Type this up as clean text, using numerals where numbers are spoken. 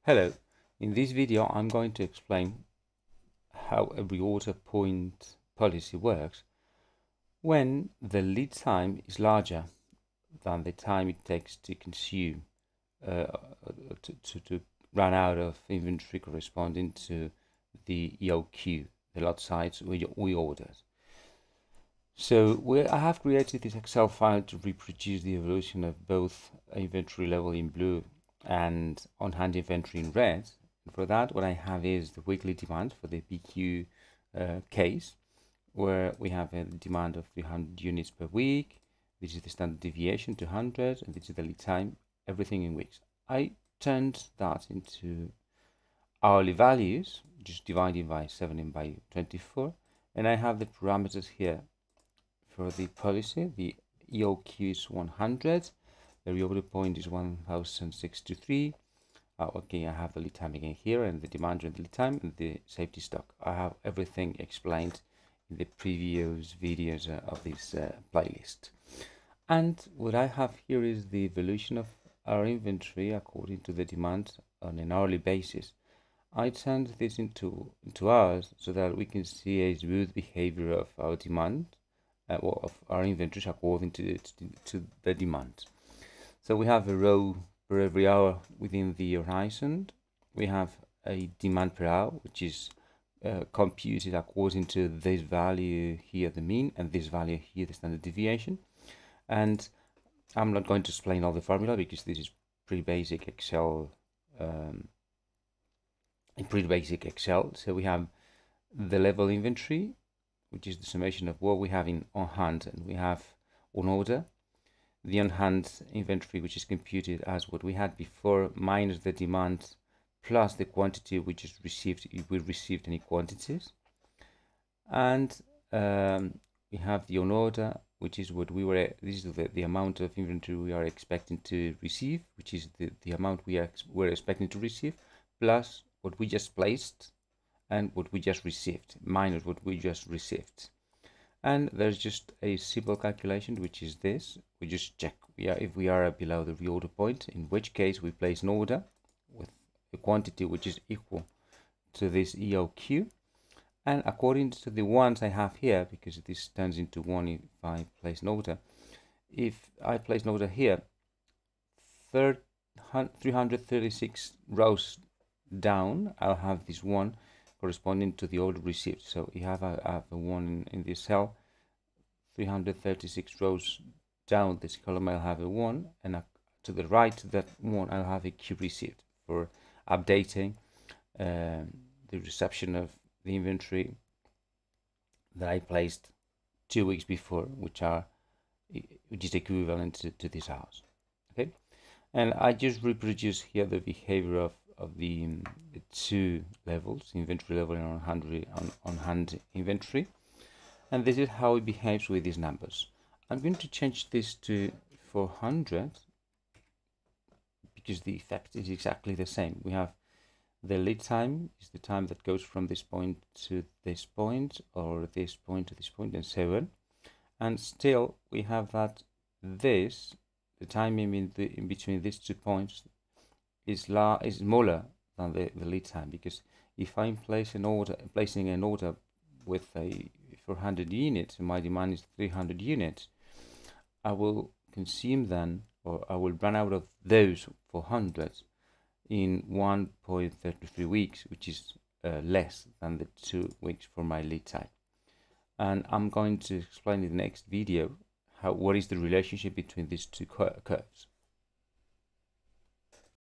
Hello, in this video I'm going to explain how a reorder point policy works when the lead time is larger than the time it takes to consume uh, to run out of inventory corresponding to the EOQ, the lot size we ordered. So I have created this Excel file to reproduce the evolution of both inventory level in blue and on-hand inventory in red. And for that, what I have is the weekly demand for the PQ case, where we have a demand of 300 units per week. This is the standard deviation, 200, and this is the lead time, everything in weeks. I turned that into hourly values, just dividing by 7 and by 24, and I have the parameters here. For the policy, the EOQ is 100, the reorder point is 1063. Okay, I have the lead time again here, and the demand during the lead time, and the safety stock. I have everything explained in the previous videos of this playlist. And what I have here is the evolution of our inventory according to the demand on an hourly basis. I turned this into hours so that we can see a smooth behavior of our demand of our inventories according to the demand. So we have a row per every hour within the horizon. We have a demand per hour, which is computed according to this value here, the mean, and this value here, the standard deviation. And I'm not going to explain all the formula because this is pretty basic Excel. So we have the level inventory, which is the summation of what we have on hand and we have on order. The on hand inventory, which is computed as what we had before, minus the demand plus the quantity we just received if we received any quantities. And we have the on order, which is what this is the amount of inventory we are expecting to receive, which is the amount we're expecting to receive, plus what we just placed and what we just received, minus what we just received. And there's just a simple calculation, which is this. We just check if we are below the reorder point, in which case we place an order with a quantity which is equal to this EOQ. And according to the ones I have here, because this turns into 1 if I place an order, if I place an order here, 336 rows down, I'll have this one corresponding to the order received. So you have a 1 in this cell, 336 rows down this column I'll have a 1, and to the right of that 1 I'll have a Q received for updating the reception of the inventory that I placed 2 weeks before, which is equivalent to this house. Okay, and I just reproduce here the behavior of the two levels, inventory level and on hand inventory, and this is how it behaves with these numbers. I'm going to change this to 400 because the effect is exactly the same. We have the lead time is the time that goes from this point to this point, or this point to this point, and so on. And still we have that the time in between these 2 points is smaller than the lead time, because if I'm placing an order with a 400 units and my demand is 300 units, I will consume then, or I will run out of those 400 in 1.33 weeks, which is less than the 2 weeks for my lead time. And I'm going to explain in the next video what is the relationship between these two curves.